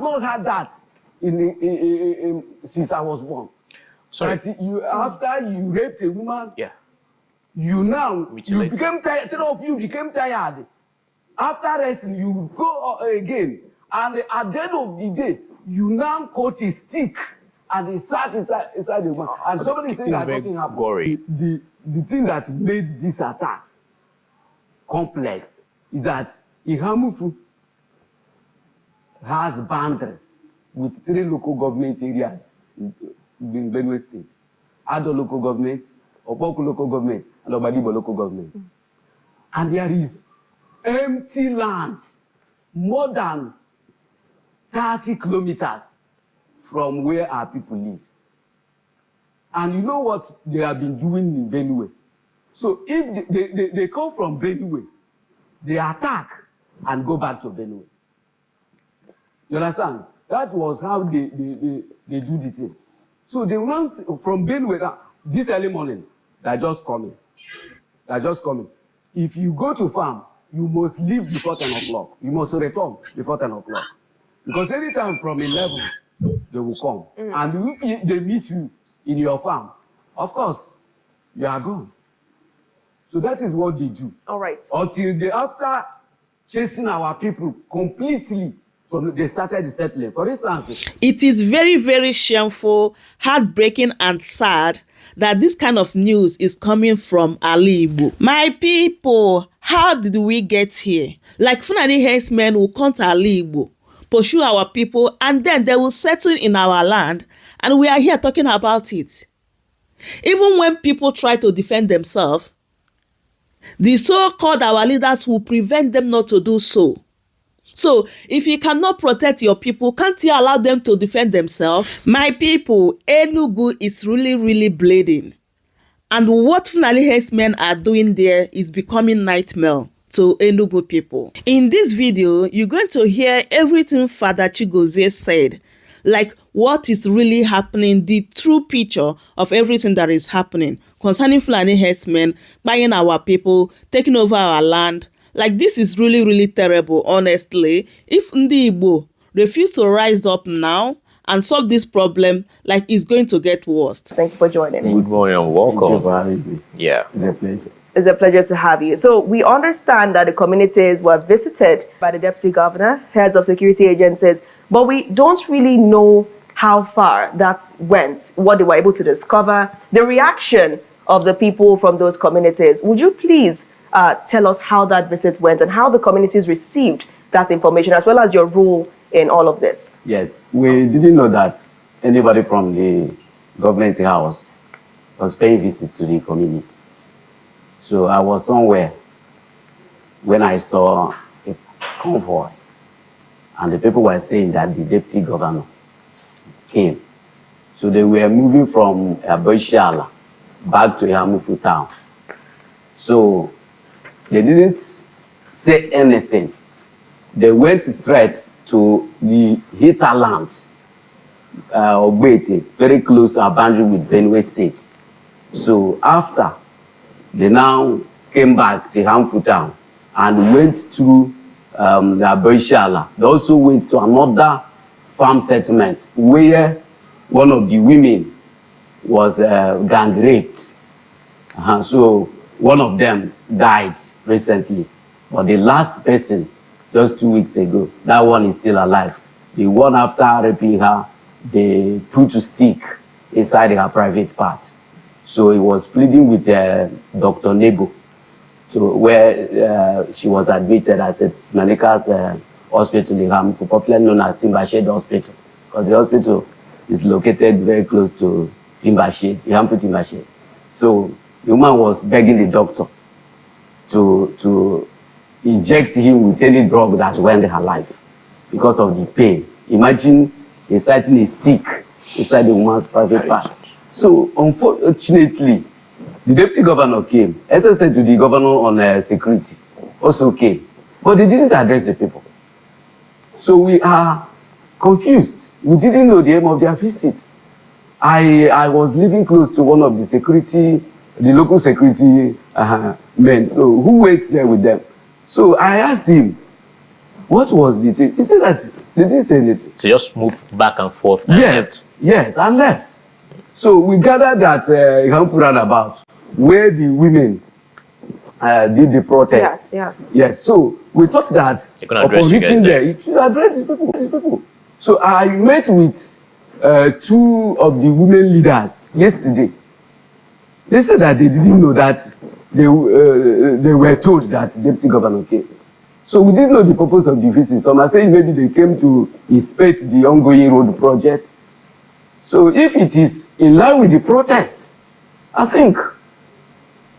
not had that since I was born. Sorry. But you, after you raped a woman, yeah, you mutilated. became tired. Three of you became tired. After resting, you go again, and at the end of the day, you now caught a stick and it sat inside the woman. And somebody saying that nothing happened. Gory. The thing that made these attacks complex is that Ihamufu has boundary with 3 local government areas in Benue State. Ado local government, Oboku local government, and Obadibo local government. And there is empty land more than 30 kilometers from where our people live. And you know what they have been doing in Benue? So if they come from Benue, they attack and go back to Benue. You understand? That was how they do the thing. So the ones from Benue, this early morning, they're just coming. They're just coming. If you go to farm, you must leave before 10 o'clock. You must return before 10 o'clock. Because anytime from 11, they will come. And if they meet you in your farm, of course, you are gone. So that is what they do. All right. Until after chasing our people completely, they started the settling. For instance, it is very, very shameful, heartbreaking, and sad that this kind of news is coming from Ali Igbo. My people, how did we get here? Like Fulani herdsmen will come to Ali Igbo, pursue our people, and then they will settle in our land, and we are here talking about it. Even when people try to defend themselves, the so-called our leaders will prevent them not to do so. So, if you cannot protect your people, can't you allow them to defend themselves? My people, Enugu is really, really bleeding. And what Fulani herdsmen are doing there is becoming nightmare to Enugu people. In this video, you're going to hear everything Father Chigozie said, like what is really happening, the true picture of everything that is happening concerning Fulani herdsmen buying our people, taking over our land. Like, this is really, really terrible, honestly. If Ndi Igbo refuse to rise up now and solve this problem, like, it's going to get worse. Thank you for joining me. Good morning and welcome. Thank you for having me. Yeah. It's a pleasure. It's a pleasure to have you. So we understand that the communities were visited by the deputy governor, heads of security agencies, but we don't really know how far that went, what they were able to discover, the reaction of the people from those communities. Would you please tell us how that visit went and how the communities received that information, as well as your role in all of this? Yes, we didn't know that anybody from the government house was paying visit to the community. So I was somewhere when I saw a convoy, and the people were saying that the deputy governor came. So they were moving from Boishala back to Yamufu town. So they didn't say anything. They went straight to the hinterland, Ogbete, very close to our boundary with Benue State. So after, they now came back to Yamufu town and went through the Boishala. They also went to another farm settlement where one of the women was gang raped. So one of them died recently, but the last person, just 2 weeks ago, that one is still alive. The one after raping her, they put a stick inside her private part. So he was pleading with Dr. Nebo, so where she was admitted as a Manika's hospital in Ham, popularly known as Timbashade Hospital, because the hospital is located very close to Timbashade, Hamfu Timbashade. So the woman was begging the doctor to inject him with any drug that went her life because of the pain. Imagine inciting a stick inside the woman's private part. So unfortunately, the deputy governor came. SSA to the governor on security also came, but they didn't address the people. So we are confused. We didn't know the aim of their visit. I was living close to one of the local security men. So who waits there with them? So I asked him, what was the thing? He said that they didn't say anything. So just move back and forth. And Yes, yes, and left. So we gathered at Ihampu roundabout where the women did the protest. Yes. Yes, so we thought that They couldn't address upon you guys reaching there. there, it should address these people. So I met with 2 of the women leaders yesterday. They said that they didn't know that they were told that the deputy governor came. So we didn't know the purpose of the visit. Some are saying maybe they came to inspect the ongoing road project. So if it is in line with the protest, I think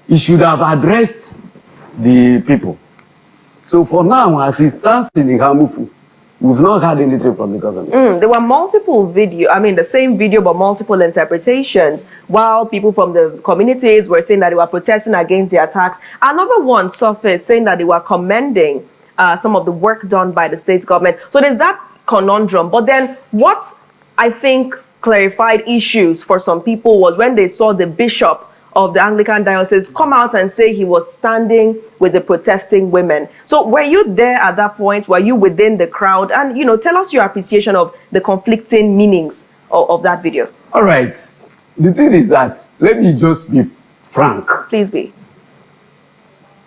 he should have addressed the people. So for now, as he stands in the Hamufu, we've not heard anything from the government. There were multiple the same video, but multiple interpretations, while people from the communities were saying that they were protesting against the attacks. Another one surfaced saying that they were commending some of the work done by the state government. So there's that conundrum. But then what I think clarified issues for some people was when they saw the bishop of the Anglican diocese come out and say he was standing with the protesting women. So were you there at that point? Were you within the crowd? And, tell us your appreciation of the conflicting meanings of that video. All right. The thing is that, let me just be frank. Please be.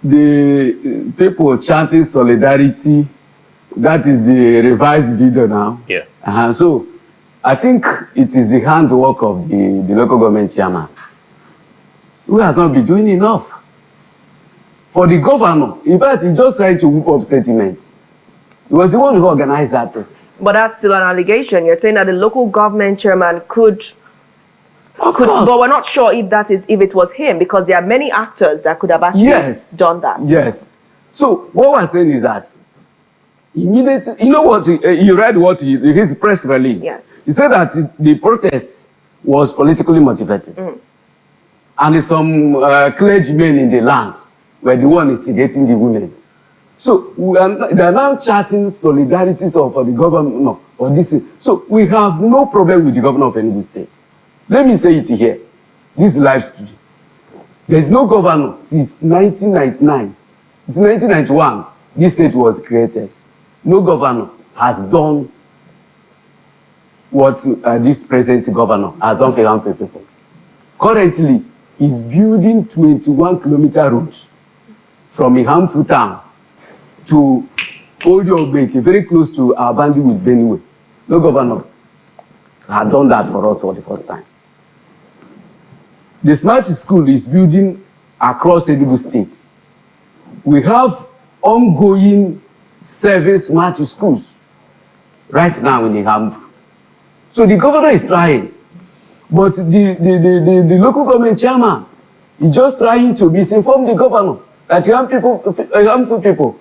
The people chanting solidarity, that is the revised video now. Yeah. So I think it is the handwork of the local government chairman, who has not been doing enough. For the governor, in fact, he just tried to whip up sentiments. He was the one who organized that. But that's still an allegation. You're saying that the local government chairman could, but we're not sure if it was him, because there are many actors that could have actually done that. Yes. So what we're saying is that immediately, you know what, you read what his press release. Yes. He said that the protest was politically motivated. And some clergymen in the land were the one instigating the women. So they are now chatting solidarity for the government, no, for this. So we have no problem with the governor of Enugu State. Let me say it here. This live studio. There is no governor since 1999. It's 1991, this state was created. No governor has done what this present governor has done for young people. Currently, he's building 21-kilometer roads from Ihamfu town to Old Ogbeke, very close to our boundary with Benue. No governor had done that for us for the first time. The smart school is building across Enugu State. We have ongoing 7 smart schools right now in Ihamfu. So the governor is trying. But the local government chairman is just trying to misinform the governor that young people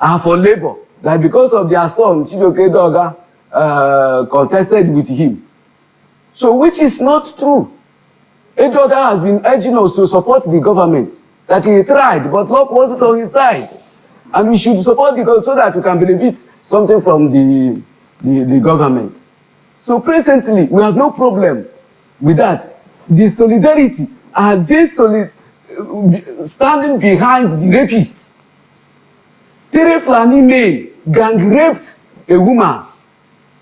are for labor. That because of their son, Chidoke Doga, contested with him. So which is not true. Edoga has been urging us to support the government. That he tried, but luck wasn't on his side. And we should support the government so that we can benefit something from the government. So presently, we have no problem with that. The solidarity, are they standing behind the rapists? Rev Fulani H gang raped a woman.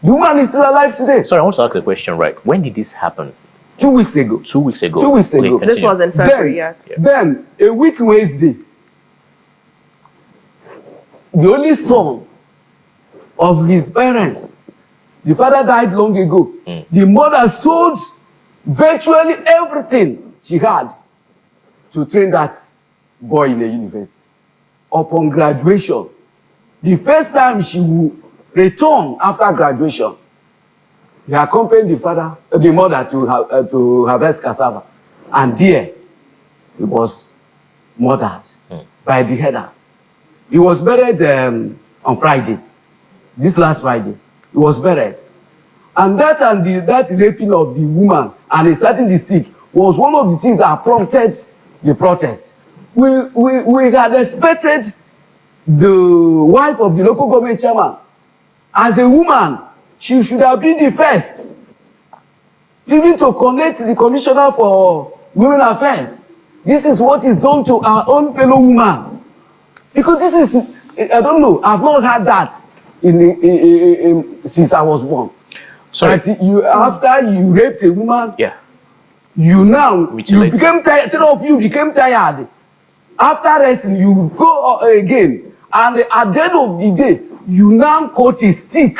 The woman is still alive today. Sorry, I want to ask a question, right? When did this happen? 2 weeks ago. 2 weeks ago. 2 weeks ago. Okay, This was in February, yes. Yeah. Then, a week Wednesday, the only son of his parents, the father died long ago. The mother sold virtually everything she had to train that boy in the university. Upon graduation, the first time she will return after graduation, he accompanied the mother to harvest cassava. And there, he was murdered by the herders. He was buried on Friday, this last Friday. He was buried. And that raping of the woman and inserting the stick was one of the things that prompted the protest. We had expected the wife of the local government chairman, as a woman, she should have been the first, even to connect the commissioner for women affairs. This is what is done to our own fellow woman. Because this is, I don't know, I've not heard that since I was born. Sorry. But after you raped a woman, Yeah. you Mutilated. became tired. Three of you became tired. After resting, you go again, and at the end of the day, you now caught a stick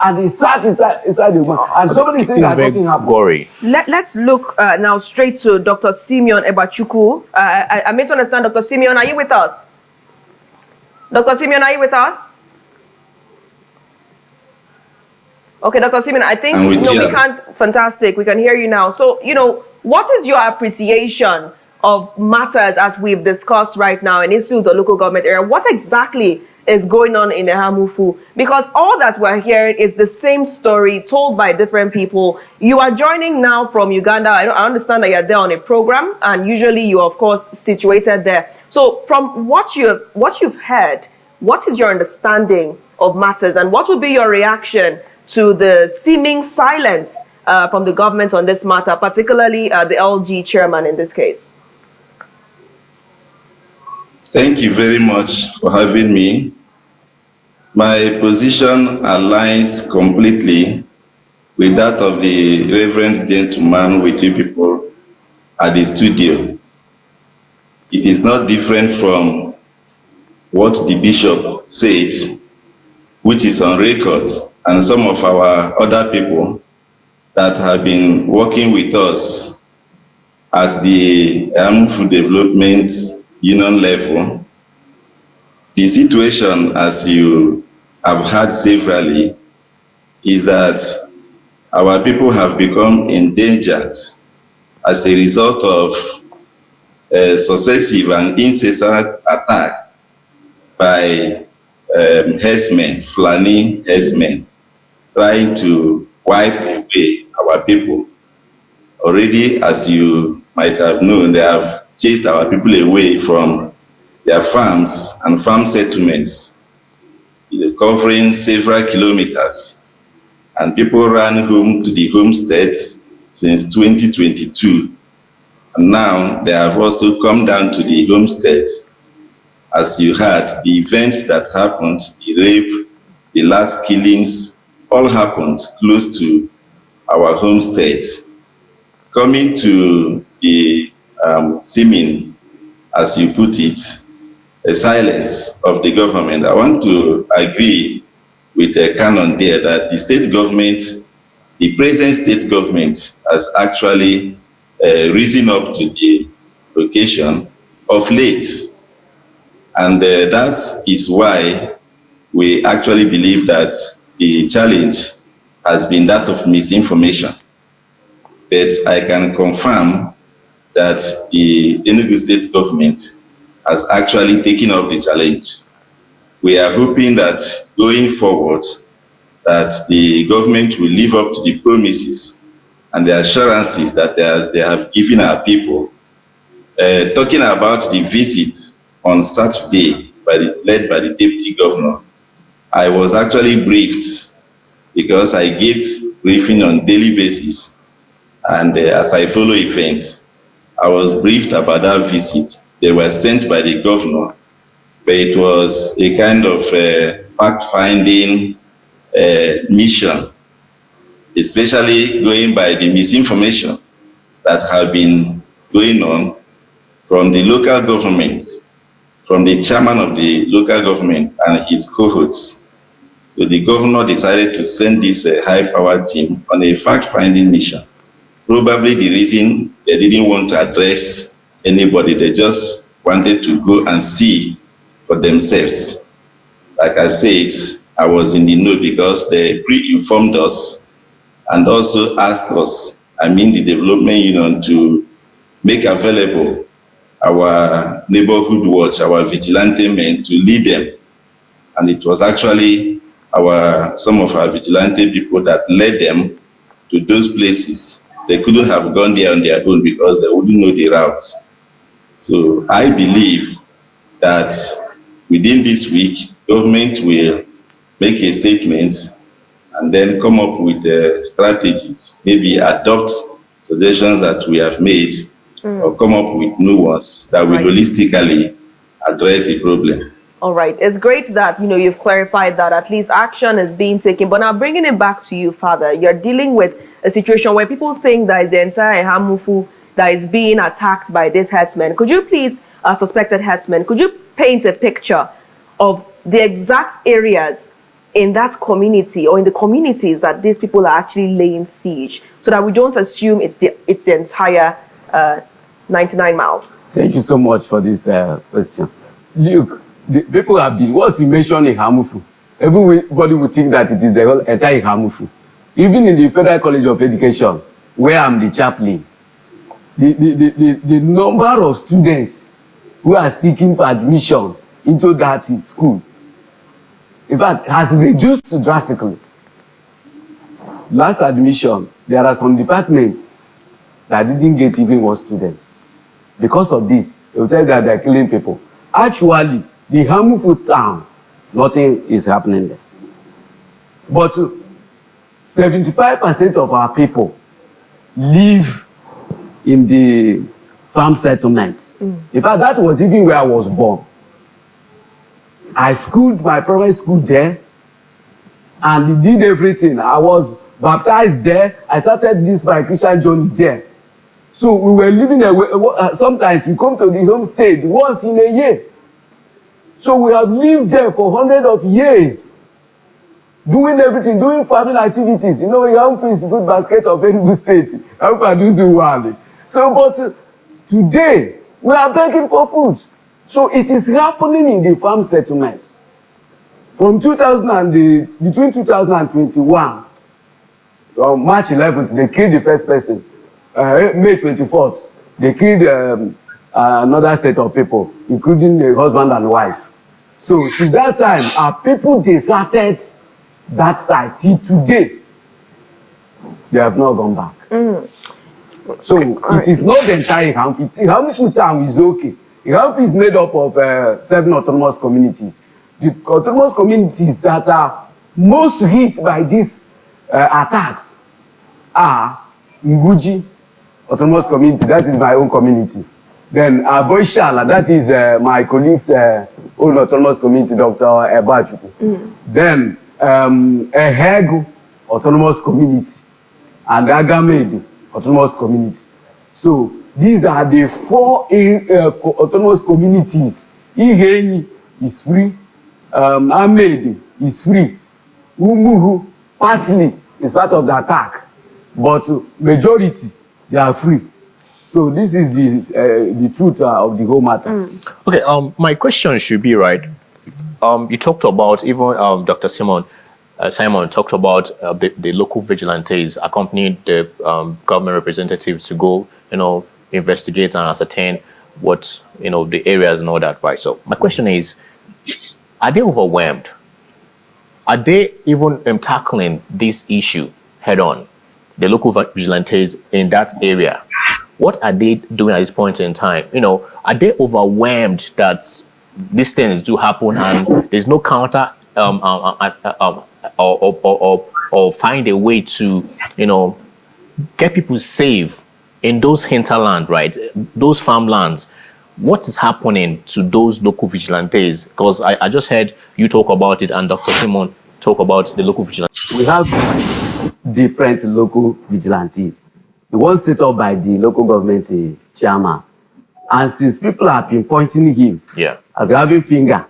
and he sat inside the woman. And somebody saying It's that very nothing happened. gory. Let's look now straight to Dr. Simeon Ebachukwu. I meant to understand, Dr. Simeon, are you with us? Dr. Simeon, are you with us? Okay, Dr. Simeon, I think I'm with we you. can't. Fantastic, we can hear you now. So, what is your appreciation of matters as we've discussed right now in issues of local government area? What exactly is going on in Ehamufu? Because all that we're hearing is the same story told by different people. You are joining now from Uganda. I understand that you're there on a program, and usually you are, of course, situated there. So from what you've heard, what is your understanding of matters, and what would be your reaction to the seeming silence from the government on this matter, particularly the LG chairman in this case? Thank you very much for having me. My position aligns completely with that of the reverend gentleman with you people at the studio. It is not different from what the bishop said, which is on record, and some of our other people that have been working with us at the Ehamufu Development Union level. The situation, as you have heard severally, is that our people have become endangered as a result of successive and incessant attack by herdsmen, Fulani herdsmen, trying to wipe away our people. Already, as you might have known, they have chased our people away from their farms and farm settlements, covering several kilometers. And people ran home to the homestead since 2022. And now they have also come down to the homestead. As you heard, the events that happened, the rape, the last killings, all happened close to our homestead. Coming to the seeming, as you put it, a silence of the government, I want to agree with the canon there that the state government, the present state government, has actually risen up to the occasion of late. And that is why we actually believe that the challenge has been that of misinformation. But I can confirm that the Enugu state government has actually taken up the challenge. We are hoping that going forward, that the government will live up to the promises and the assurances that they have given our people. Talking about the visit on Saturday led by the deputy governor, I was actually briefed because I get briefing on daily basis, and as I follow events, I was briefed about that visit. They were sent by the governor, but it was a kind of fact-finding mission, especially going by the misinformation that have been going on from the local government, from the chairman of the local government and his cohorts. So the governor decided to send this high-powered team on a fact-finding mission. Probably the reason they didn't want to address anybody, they just wanted to go and see for themselves. Like I said, I was in the know because they pre-informed us and also asked us, the development union, to make available our neighborhood watch, our vigilante men, to lead them. And it was actually some of our vigilante people that led them to those places. They couldn't have gone there on their own because they wouldn't know the routes. So I believe that within this week, government will make a statement and then come up with strategies, maybe adopt suggestions that we have made, or come up with new ones that will holistically address the problem. All right. It's great that, you've clarified that at least action is being taken. But now bringing it back to you, Father, you're dealing with a situation where people think that it's the entire Hamufu that is being attacked by this herdsmen. Could you please, suspected herdsmen, could you paint a picture of the exact areas in that community or in the communities that these people are actually laying siege, so that we don't assume it's the entire 99 miles? Thank you so much for this question. Look, the people have been, once you mention a Hamufu, everybody would think that it is the whole entire Hamufu. Even in the Federal College of Education, where I'm the chaplain, the number of students who are seeking for admission into that school, in fact, has reduced drastically. Last admission, there are some departments that didn't get even one student. Because of this, they will tell you that they're killing people. Actually, the Hamufu town, nothing is happening there. But 75% of our people live in the farm settlements. In fact, that was even where I was born. I schooled my primary school there and did everything. I was baptized there. I started this my Christian journey there. So we were living away. Sometimes we come to the home state once in a year. So we have lived there for hundreds of years, doing everything, doing family activities. You know, Yamfu is a good basket of Enugu State. So, but today, we are begging for food. So it is happening in the farm settlements. From between 2021, on March 11th, they killed the first person. May 24th, they killed another set of people, including the husband and wife. So since that time, our people deserted that side till today. They have not gone back. So it is not the entire Hamfu. Hamfu town is okay. Hamfu is made up of 7 autonomous communities. The autonomous communities that are most hit by these attacks are Nguji autonomous community, that is my own community. Then Boishala, that is my colleague's own autonomous community, Dr. Ebachuku. Then Ehegu autonomous community and Agamedu autonomous community. So these are the 4 autonomous communities. Iheni is free, Amedi is free, Umuhu partly is part of the attack, but majority they are free. So this is the truth of the whole matter. Okay, my question should be, right, you talked about, even Dr. Simon talked about the local vigilantes accompanying the government representatives to go, investigate and ascertain what, the areas and all that, right? So my question is, are they overwhelmed? Are they even tackling this issue head on? The local vigilantes in that area, what are they doing at this point in time? Are they overwhelmed that these things do happen and there's no counter or find a way to, get people safe in those hinterlands, right? Those farmlands. What is happening to those local vigilantes? Because I just heard you talk about it and Dr. Simon talk about the local vigilantes. We have different local vigilantes. The one set up by the local government chairman. And since people have been pointing him as having finger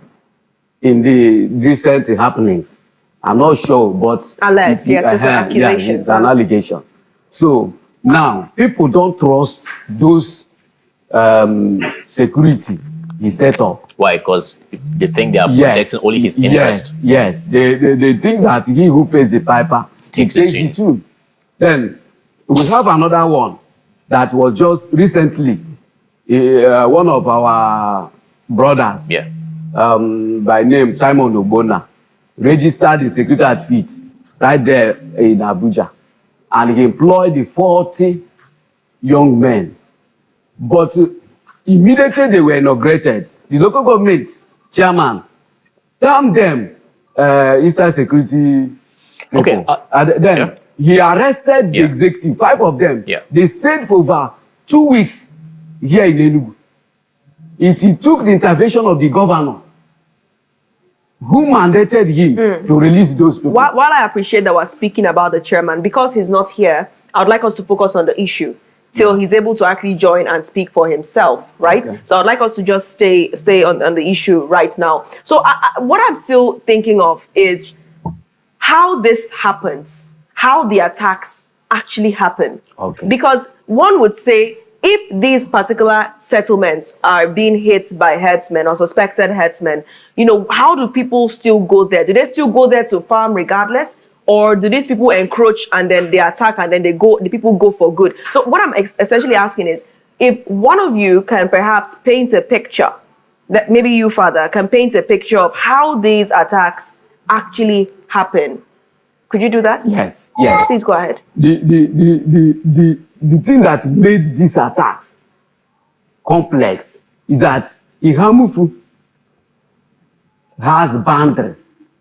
in the recent happenings, I'm not sure, but alleged, yes, it's an accusation. Yeah, it's an allegation. So now people don't trust those security he set up. Why? Because they think they are protecting only his interest. Yes. They think that he who pays the piper takes the tune. Then we have another one that was just recently one of our brothers by name Simon Obona registered the security outfit right there in Abuja, and he employed the 40 young men. But immediately they were inaugurated, the local government chairman termed them Eastern Security people. Okay. Then he arrested the executive, 5 of them. They stayed for over 2 weeks here in Enugu. It took the intervention of the governor who mandated him to release those people? While I appreciate that we're speaking about the chairman, because he's not here, I would like us to focus on the issue till he's able to actually join and speak for himself, right? Okay. So I'd like us to just stay on the issue right now. So what I'm still thinking of is how this happens, how the attacks actually happen. Okay. Because one would say, if these particular settlements are being hit by herdsmen or suspected herdsmen, you know, how do people still go there? Do they still go there to farm regardless? Or do these people encroach and then they attack and then the people go for good? So what I'm essentially asking is, if one of you can perhaps paint a picture, that maybe you, Father, can paint a picture of how these attacks actually happen. Could you do that? Yes, yes. Please go ahead. The thing that made these attacks complex is that Ihamufu has boundary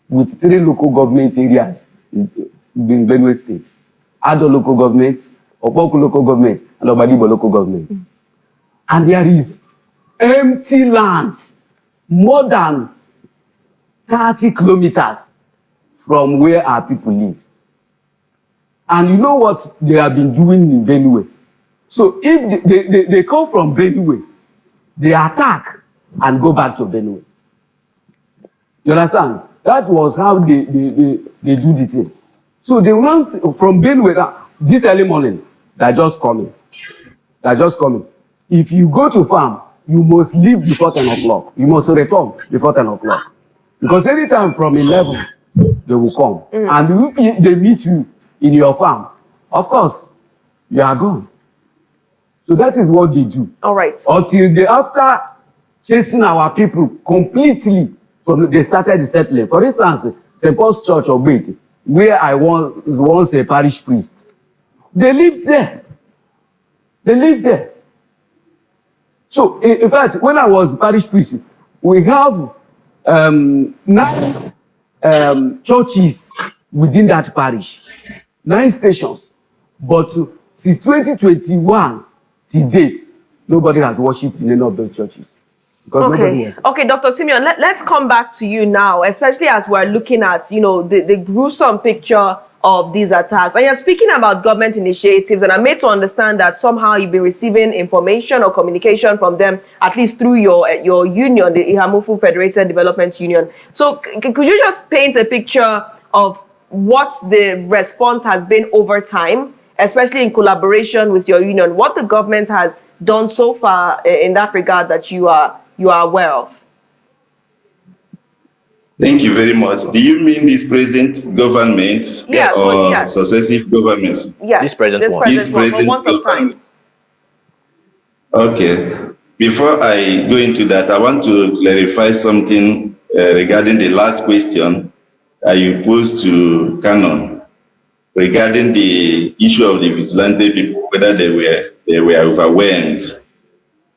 with 3 local government areas in Benue State. Ado local government, Opoku local government, and Obadibo local government. And there is empty land more than 30 kilometers from where our people live. And you know what they have been doing in Benue? So if they come from Benue, they attack and go back to Benue. You understand? That was how they do the thing. So the ones from Benue, this early morning, they're just coming. They're just coming. If you go to farm, you must leave before 10 o'clock. You must return before 10 o'clock. Because anytime from 11, they will come. And if they meet you in your farm, of course, you are gone. So that is what they do. All right. Until after chasing our people completely, they started settling. For instance, St. Paul's Church of Beit, where I was once a parish priest, they lived there. They lived there. So, in fact, when I was parish priest, we have 9 churches within that parish, 9 stations. But since 2021 to date, nobody has worshipped in any of those churches. Okay, Dr. Simeon, let's come back to you now, especially as we're looking at, you know, the gruesome picture of these attacks. And you're speaking about government initiatives, and I'm made to understand that somehow you've been receiving information or communication from them, at least through your union, the Ihamufu Federated Development Union. So could you just paint a picture of what the response has been over time, especially in collaboration with your union, what the government has done so far in that regard that you are aware of? Thank you very much. Do you mean this present government or successive governments? Yes, this present one. This present government. Okay. Before I go into that, I want to clarify something regarding the last question you posed to Canon regarding the issue of the vigilante people, whether they were overwhelmed.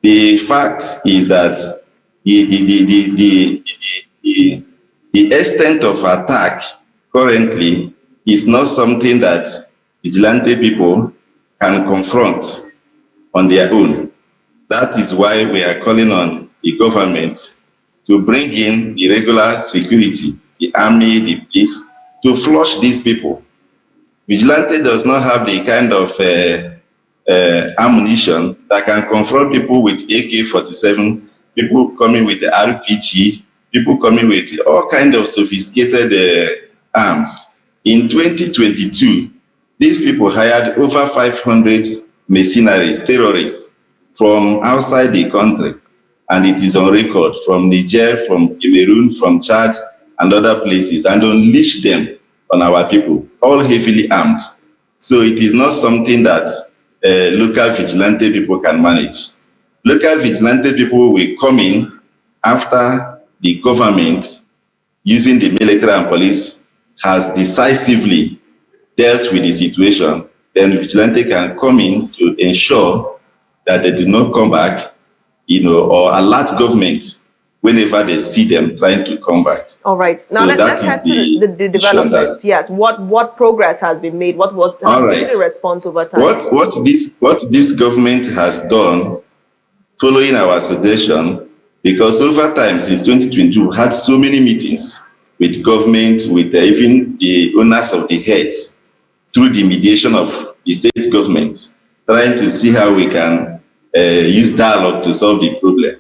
The fact is that the extent of attack currently is not something that vigilante people can confront on their own. That is why we are calling on the government to bring in the regular security, the army, the police, to flush these people. Vigilante does not have the kind of ammunition that can confront people with AK-47, people coming with the RPG, people coming with all kinds of sophisticated arms. In 2022, these people hired over 500 mercenaries, terrorists from outside the country, and it is on record from Niger, from Cameroon, from Chad, and other places, and unleashed them on our people, all heavily armed. So it is not something that local vigilante people can manage. Local vigilante people will come in after the government, using the military and police, has decisively dealt with the situation. Then vigilante can come in to ensure that they do not come back, or alert government whenever they see them trying to come back. All right. Now So let's head to the developments. Yes. What progress has been made? What been the response over time? What this government has done, following our suggestion, because over time since 2022 we had so many meetings with government, with even the owners of the herds, through the mediation of the state government, trying to see how we can use dialogue to solve the problem.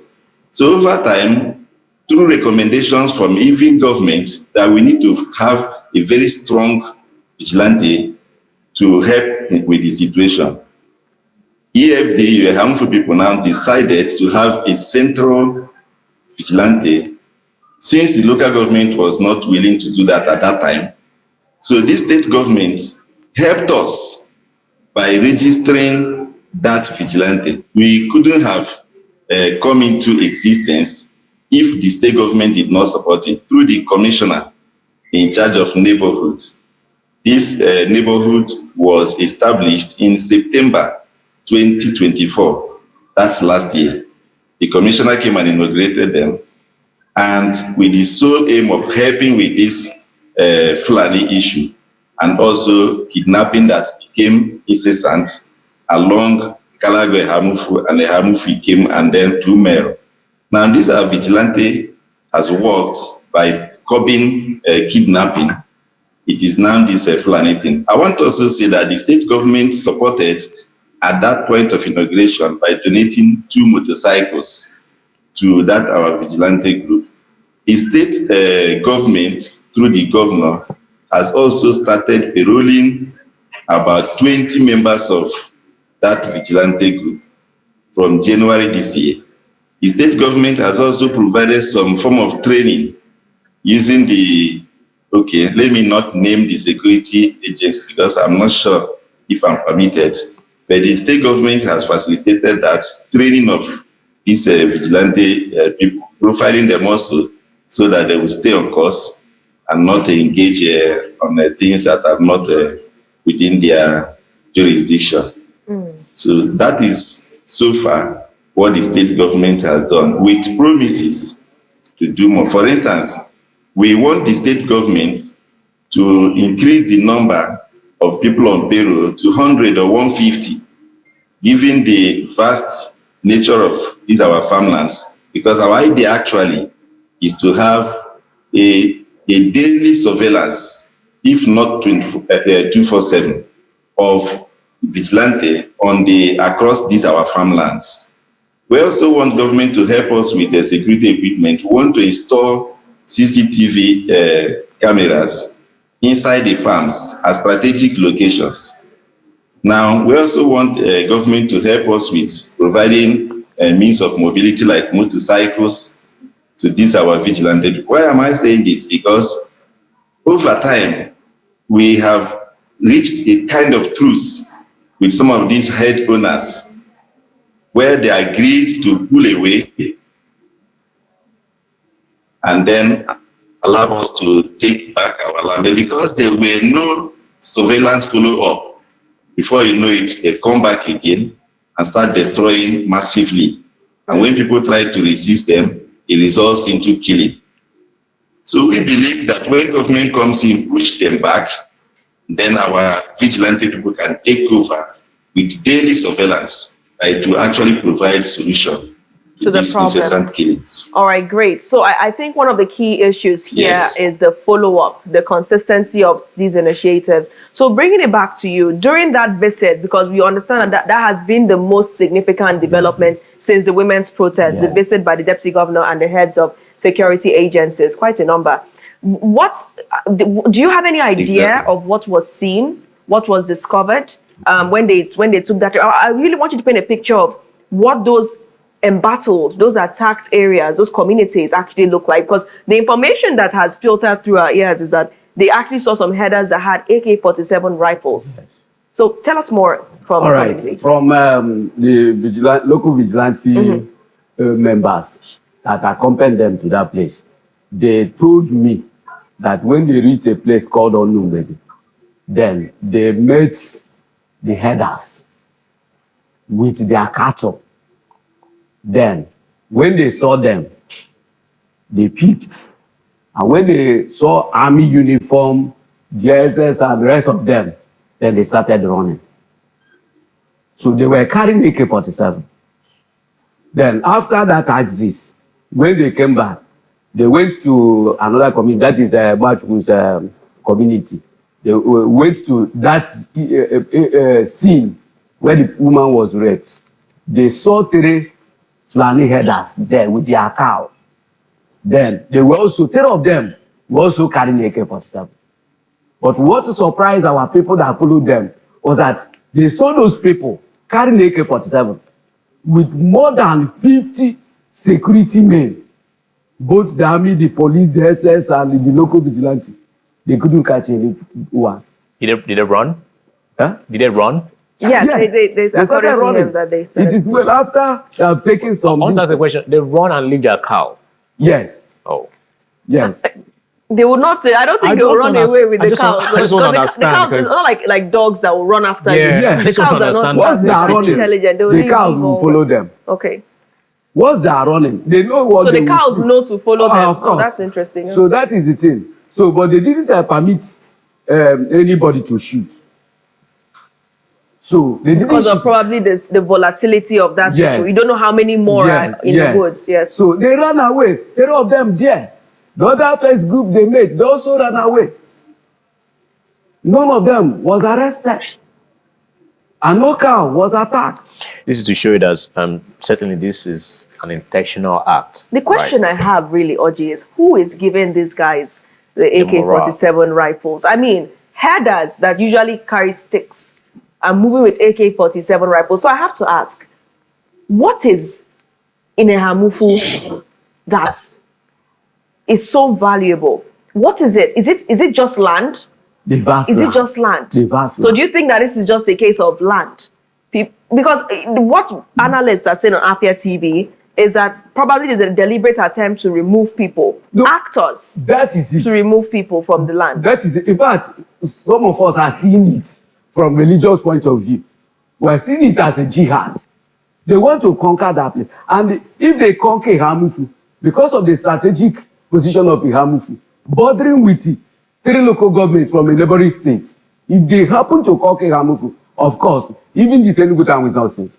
So over time, through recommendations from even government, that we need to have a very strong vigilante to help with the situation. EFD, harmful people, now decided to have a central vigilante, since the local government was not willing to do that at that time. So this state government helped us by registering that vigilante. We couldn't have come into existence if the state government did not support it through the commissioner in charge of neighborhoods. This neighborhood was established in September 2024. That's last year. The commissioner came and inaugurated them, and with the sole aim of helping with this Fulani issue, and also kidnapping that became incessant along Kalagwe Hamufu, and the Hamufu came, and then Tumero. Now this vigilante has worked by curbing kidnapping. It is now this Fulani thing. I want to also say that the state government supported at that point of inauguration by donating 2 motorcycles to that our vigilante group. The state government, through the governor, has also started enrolling about 20 members of that vigilante group from January this year. The state government has also provided some form of training using the, okay, let me not name the security agents because I'm not sure if I'm permitted, but the state government has facilitated that training of these vigilante people, profiling them also so that they will stay on course and not engage on things that are not within their jurisdiction. So that is so far what the state government has done, with promises to do more. For instance, we want the state government to increase the number of people on payroll to 100 or 150, given the vast nature of these our farmlands, because our idea actually is to have a daily surveillance, if not 24/7, of vigilante on across these our farmlands. We also want government to help us with the security equipment. We want to install CCTV cameras inside the farms at strategic locations. Now, we also want government to help us with providing means of mobility like motorcycles to these our vigilante. Why am I saying this? Because over time, we have reached a kind of truce with some of these head owners where they agreed to pull away and then allow us to take back our land. But because there were no surveillance follow-up, before you know it, they come back again and start destroying massively. And when people try to resist them, it results into killing. So we believe that when government comes in, push them back, then our vigilante people can take over with daily surveillance to actually provide solution to the these incessant killings. All right, great. So I think one of the key issues here is the follow-up, the consistency of these initiatives. So bringing it back to you, during that visit, because we understand that that has been the most significant development since the women's protest, the visit by the deputy governor and the heads of security agencies, quite a number. Do you have any idea of what was seen, what was discovered when they took that? I really want you to paint a picture of what those embattled, those attacked areas, those communities actually look like, because the information that has filtered through our ears is that they actually saw some headers that had AK-47 rifles. So tell us more from all right, from the local vigilante members that accompanied them to that place. They told me that when they reached a place called Onumedi, then they met the headers with their cattle. Then, when they saw them, they peeped. And when they saw army uniform, GSS and the rest of them, then they started running. So they were carrying AK-47. Then after that axis, when they came back, They went to another community, that is Machuku's community. They went to that scene where the woman was raped. They saw 3 Fulani herders there with their cow. Then they were also, 3 of them were also carrying AK-47. But what surprised our people that followed them was that they saw those people carrying AK-47 with more than 50 security men, both the army, the police, the SS, and the local vigilante. They couldn't catch anyone. Did they run? Huh? Did they run? Yes, Yes. they started according to running. him that they It is well after they have taken some. I want to ask a question. They run and leave their cow. Yes, Oh. yes. They would not. I don't think I they will don't run away with I the just cows. want- I just want to Because the understand, cows, because- it's not like dogs that will run after Yeah, you. I The just want cows to are not understand Once they are that running, intelligent. They will the leave cows you will go. follow them. Okay. Once they are running, they know what So they the will cows do. know to follow them. Of course. Oh, that's interesting. So that is the thing. So, but they didn't permit anybody to shoot. So they didn't Because of shoot. probably the volatility of that Yes. situation. You don't know how many more are in the woods. Yes. So they ran away. 3 of them there. The other first group they made, they also ran away. None of them was arrested. And no cow was attacked. This is to show you that certainly this is an intentional act. The question I have really, Oji, is who is giving these guys the AK-47 rifles? I mean, herders that usually carry sticks are moving with AK-47 rifles. So I have to ask, what is in a Hamufu that is so valuable? What is it? Is it just land? The vast Is land. it just land? The vast So land. do you think that this is just a case of land? Because what analysts are saying on Afia TV is that probably there's a deliberate attempt to remove people, No. actors, That is it. to remove people from the land. That is it. In fact, some of us are seeing it from religious point of view. We are seeing it as a jihad. They want to conquer that place. And if they conquer Hamufu, because of the strategic position of Hamufu, bordering with it, 3 local governments from a neighboring state, if they happen to conquer Hamufu, of course, even the Enugu town is not safe.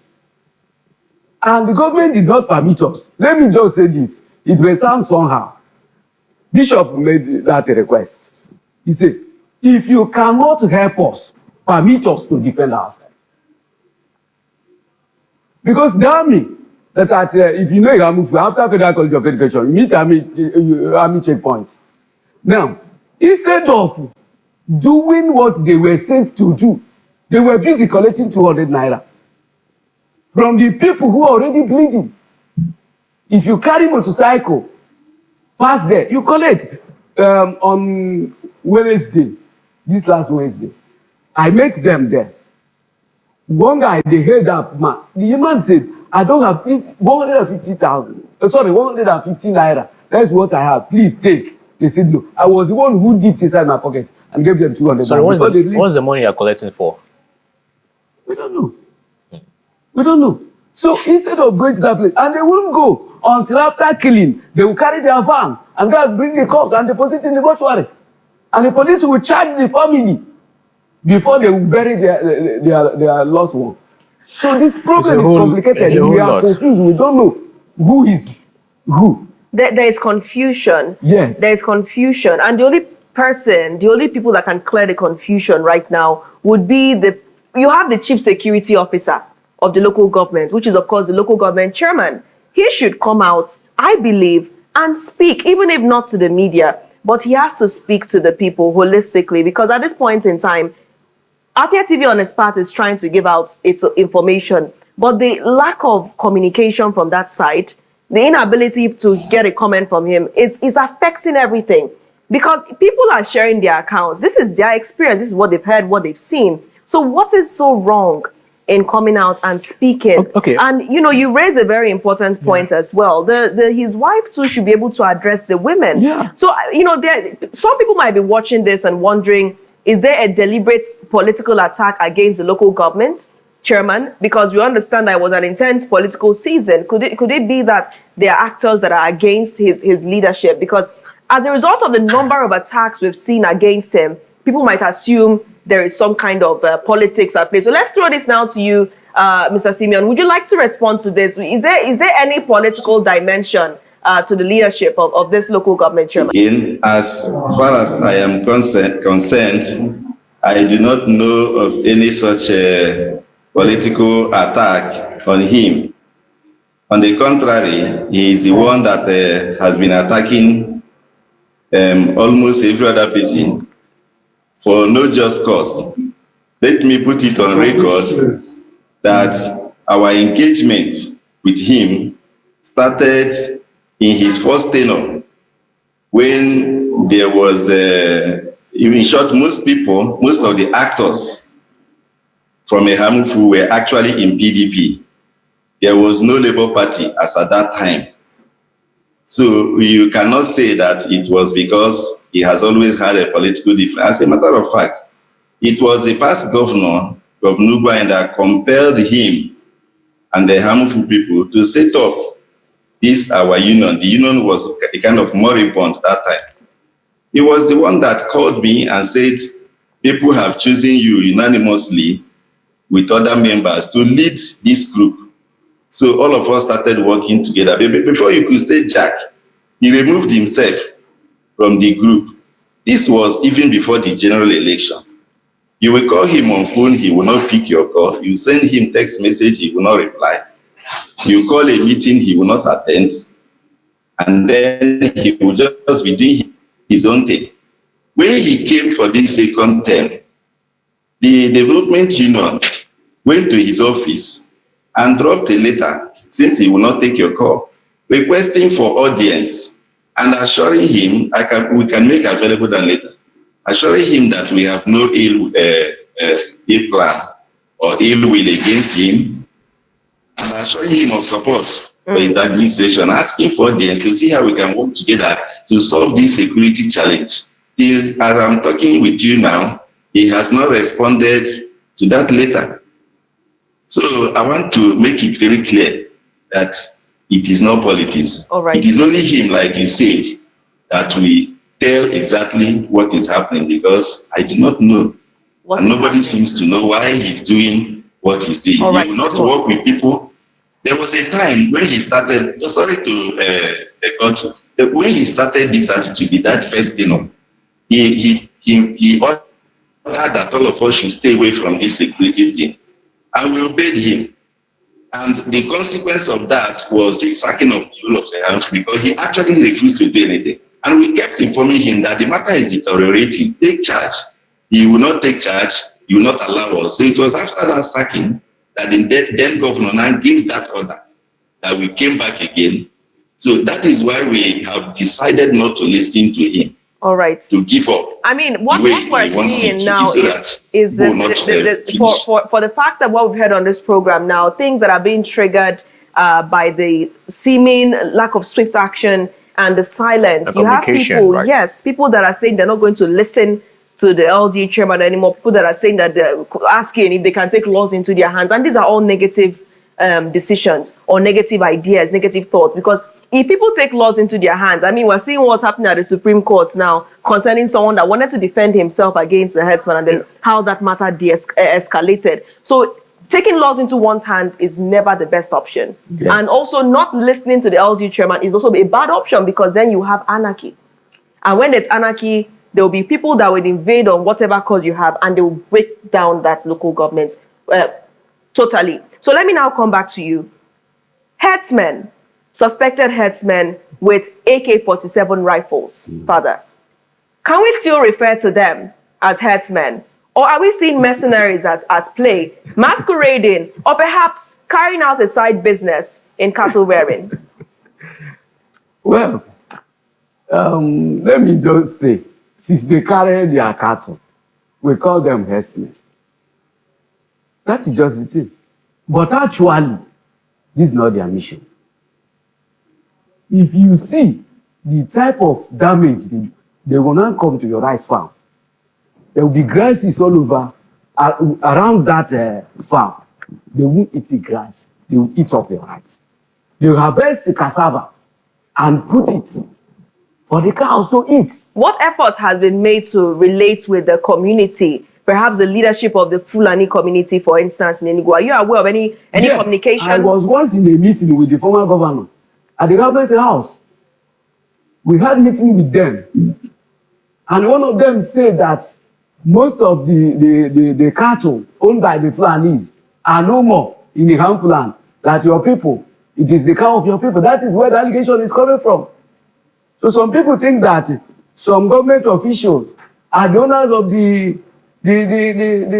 And the government did not permit us. Let me just say this. It may sound somehow. Bishop made that request. He said, if you cannot help us, permit us to defend ourselves. Because the army, if you know Hamufu, after Federal College of Education, you meet army checkpoints. Now, instead of doing what they were sent to do, they were busy collecting 200 naira from the people who are already bleeding. If you carry motorcycle past there, you collect. On Wednesday, this last Wednesday, I met them there. One guy, they held up, man. The man said, I don't have this 150,000. Sorry, 150 naira. That's what I have. Please take. They said no. I was the one who dipped inside my pocket and gave them 200. Sorry, what's the money you're collecting for? We don't know. We don't know. So instead of going to that place, and they wouldn't go until after killing, they will carry their van and go and bring the corpse and deposit in the mortuary. And the police will charge the family before they will bury their lost one. So this problem is complicated. We are confused. We don't know who is who. There is confusion. Yes. There is confusion. And the only people that can clear the confusion right now would be you have the chief security officer of the local government, which is, of course, the local government chairman. He should come out, I believe, and speak, even if not to the media, but he has to speak to the people holistically, because at this point in time, Afia TV on its part is trying to give out its information, but the lack of communication from that side, the inability to get a comment from him is affecting everything, because people are sharing their accounts. This is their experience. This is what they've heard, what they've seen. So what is so wrong in coming out and speaking? Okay. And, you raise a very important point as well. His wife too should be able to address the women. Yeah. So, some people might be watching this and wondering, is there a deliberate political attack against the local government chairman? Because we understand that it was an intense political season. Could it be that there are actors that are against his leadership? Because as a result of the number of attacks we've seen against him, people might assume there is some kind of politics at play. So let's throw this now to you, Mr. Simeon. Would you like to respond to this? Is there any political dimension to the leadership of this local government chairman? Again, as far as I am concerned, I do not know of any such political attack on him. On the contrary, he is the one that has been attacking almost every other person for no just cause. Let me put it on record that our engagement with him started in his first tenure, when there was, in short, most of the actors from Ehamufu were actually in PDP. There was no Labour Party as at that time. So you cannot say that it was because he has always had a political difference. As a matter of fact, it was the past governor of Nugua that compelled him and the Ehamufu people to set up this our union. The union was a kind of moribund at that time. He was the one that called me and said, people have chosen you unanimously with other members to lead this group. So all of us started working together. Before you could say Jack, he removed himself from the group. This was even before the general election. You will call him on phone, he will not pick your call. You send him text message, he will not reply. You call a meeting, he will not attend. And then he will just be doing his own thing. When he came for this second term, the development union went to his office and dropped a letter, since he will not take your call, requesting for audience and assuring him, we can make available that letter, assuring him that we have no ill plan or ill will against him, and assuring him of support for his administration, asking for audience to see how we can work together to solve this security challenge. Till as I'm talking with you now, he has not responded to that letter. So I want to make it very clear that it is not politics. All right. It is only him, like you said, that we tell exactly what is happening, because I do not know. And nobody seems to know why he's doing what he's doing. All right. He will not work with people. There was a time when he started, when he started this attitude in that first tenure, he ordered that all of us should stay away from this security thing. And we obeyed him. And the consequence of that was the sacking of the whole of the house, because he actually refused to do anything. And we kept informing him that the matter is deteriorating. Take charge. He will not take charge. He will not allow us. So it was after that sacking that the then governor now gave that order that we came back again. So that is why we have decided not to listen to him. All right. To give up. I mean, what we're seeing now is this for the fact that what we've heard on this program now, things that are being triggered by the seeming lack of swift action and the silence. You have people, right? Yes, people that are saying they're not going to listen to the LG chairman anymore. People that are saying that they're asking if they can take laws into their hands, and these are all negative decisions or negative ideas, negative thoughts, because if people take laws into their hands, I mean, we're seeing what's happening at the Supreme Court now concerning someone that wanted to defend himself against the herdsman, and then how that matter escalated. So taking laws into one's hand is never the best option. Yes. And also not listening to the LG chairman is also a bad option, because then you have anarchy. And when there's anarchy, there will be people that will invade on whatever cause you have, and they will break down that local government totally. So let me now come back to you. Herdsmen, suspected herdsmen with AK-47 rifles, Father. Can we still refer to them as herdsmen? Or are we seeing mercenaries as at play, masquerading, or perhaps carrying out a side business in cattle rearing? Well, let me just say, since they carry their cattle, we call them herdsmen. That is just the thing. But actually, this is not their mission. If you see the type of damage they will not come to your rice farm, there will be grasses all over around that farm. They won't eat the grass. They will eat up your rice. They will harvest the cassava and put it for the cows to eat. What efforts has been made to relate with the community? Perhaps the leadership of the Fulani community, for instance, in Enugu. Are you aware of any Yes, communication? I was once in a meeting with the former governor at the government house. We had meeting with them. And one of them said that most of the cattle owned by the Fulanis are no more in the Hamfu land. That your people, it is the cow of your people. That is where the allegation is coming from. So some people think that some government officials are the owners of the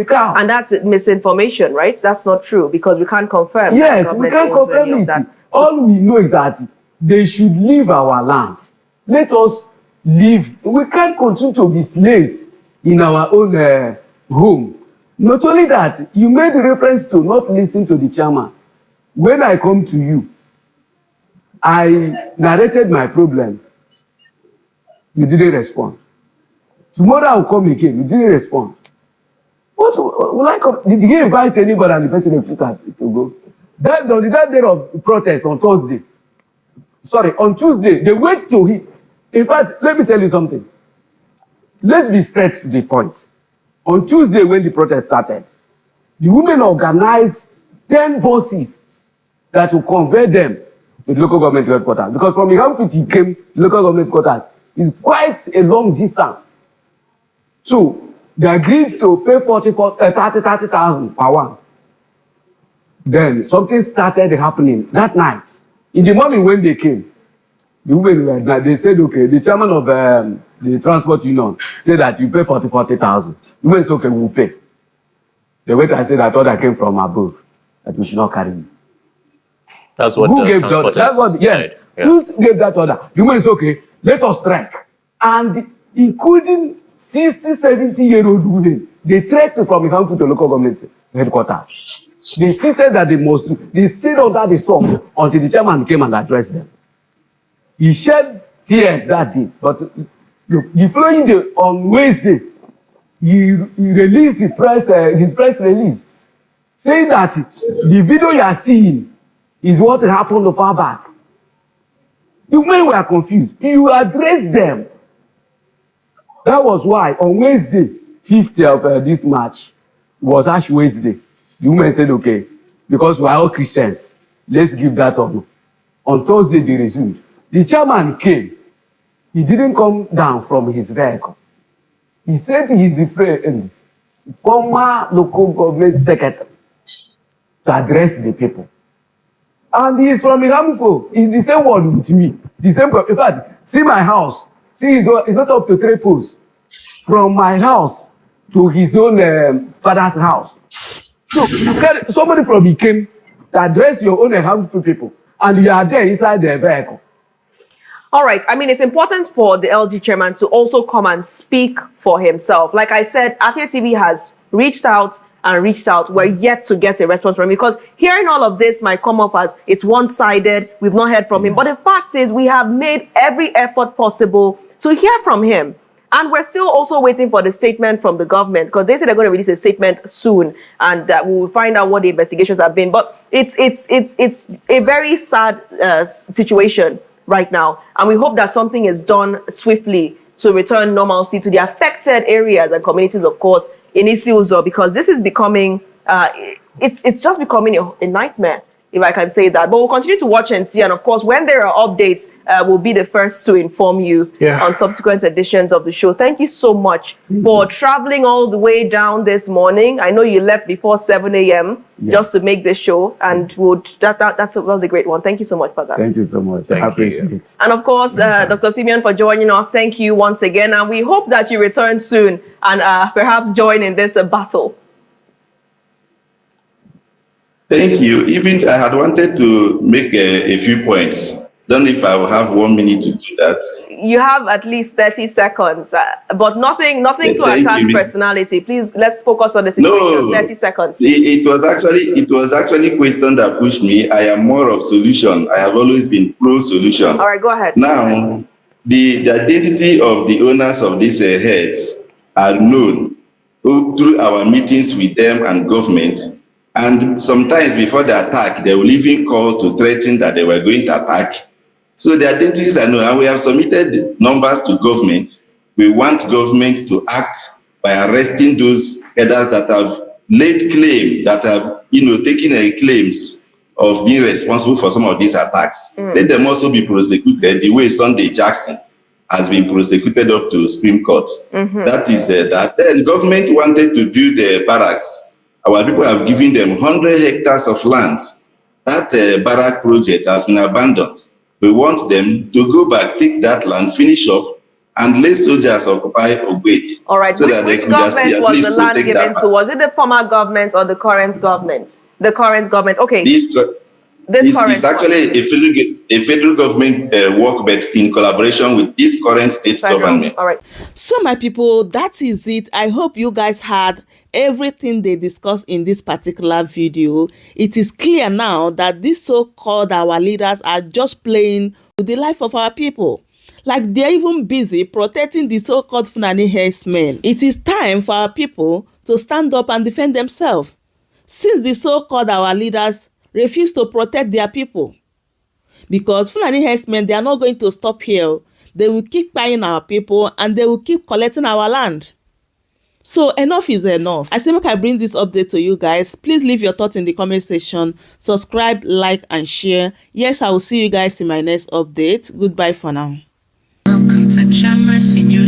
cow. And that's misinformation, right? That's not true because we can't confirm. Yes, we can't confirm it. All we know is that they should leave our land. Let us live. We can't continue to be slaves in our own home. Not only that, you made reference to not listening to the chairman. When I come to you, I narrated my problem. You didn't respond. Tomorrow I'll come again. You didn't respond. Did he invite anybody and the person refused to go? On that day of protest on Thursday, sorry, on Tuesday, they went to him. In fact, let me tell you something. Let's be straight to the point. On Tuesday, when the protest started, the women organized 10 buses that will convey them to the local government headquarters. Because from Ihamfiti came to local government headquarters is quite a long distance. So they agreed to pay 30,000 per one. Then something started happening that night. In the morning when they came, the women they said, okay, the chairman of the transport union said that you pay 40,000. The women said, okay, we'll pay. The waiter said, I thought I came from above, that we should not carry me. That's what Who the gave that order? That's what, yes. said. Yeah. Who gave that order? The women said, okay, let us strike. And including 60, 70-year-old women, they trekked from Ihamfu to local government headquarters. They insisted that they stayed under the sun until the chairman came and addressed them. He shed tears that day, but look, the following day, on Wednesday, he released his press release, saying that the video you are seeing is what happened far back. The women were confused. You addressed them. That was why on Wednesday, 5th of this March, was Ash Wednesday. The women said, okay, because we are all Christians, let's give that on. On Thursday, they resumed. The chairman came. He didn't come down from his vehicle. He sent his friend, former local government secretary, to address the people. And he is from Ihamfu. He's the same word with me. The same, in fact, see my house. See, it's not up to 3 posts. From my house to his own father's house. So you carry somebody from Ikem to address your own Ihamfu people, and you are there inside the vehicle. All right. I mean, it's important for the LG chairman to also come and speak for himself. Like I said, Afia TV has reached out and reached out. We're yet to get a response from him because hearing all of this might come up as it's one-sided. We've not heard from him. But the fact is we have made every effort possible to hear from him. And we're still also waiting for the statement from the government because they said they're going to release a statement soon and that we will find out what the investigations have been. But it's a very sad situation right now. And we hope that something is done swiftly to return normalcy to the affected areas and communities, of course, in Isi-Uzo, because this is becoming, it's just becoming a nightmare, if I can say that. But we'll continue to watch and see. And of course, when there are updates, we'll be the first to inform you on subsequent editions of the show. Thank you so much for traveling all the way down this morning. I know you left before 7 a.m. just to make this show. And that was a great one. Thank you so much for that. Thank you so much. I appreciate it. And of course, Dr. Simeon for joining us. Thank you once again. And we hope that you return soon and perhaps join in this battle. Thank you. Even I had wanted to make a few points. Don't know if I will have 1 minute to do that. You have at least 30 seconds, but nothing to attack personality. Please, let's focus on the situation. No, 30 seconds. Please. It was actually question that pushed me. I am more of solution. I have always been pro-solution. All right, go ahead. Now, the identity of the owners of these herds are known through our meetings with them and government. And sometimes before the attack, they will even call to threaten that they were going to attack. So the identities are known, and we have submitted numbers to government. We want government to act by arresting those herders that have laid claim, that have, taken claims of being responsible for some of these attacks. Let them also be prosecuted the way Sunday Jackson has been prosecuted up to Supreme Court. That is that then government wanted to build the barracks. Our people have given them 100 hectares of land. That barrack project has been abandoned. We want them to go back, take that land, finish up, and let soldiers occupy Ogbe. All right. So Which government was the land given to? Was it the former government or the current government? The current government. Okay. This is actually a federal government work, but in collaboration with this current state government. All right. So my people, that is it. I hope you guys had everything they discussed in this particular video. It is clear now that these so-called our leaders are just playing with the life of our people. Like they're even busy protecting the so-called Fulani herdsmen. It is time for our people to stand up and defend themselves, since the so-called our leaders refuse to protect their people. Because Fulani herdsmen, they are not going to stop here. They will keep buying our people and they will keep collecting our land. So enough is enough. I say make I bring this update to you guys. Please leave your thoughts in the comment section. Subscribe, like, and share. Yes, I will see you guys in my next update. Goodbye for now. Welcome to Shamra Senior.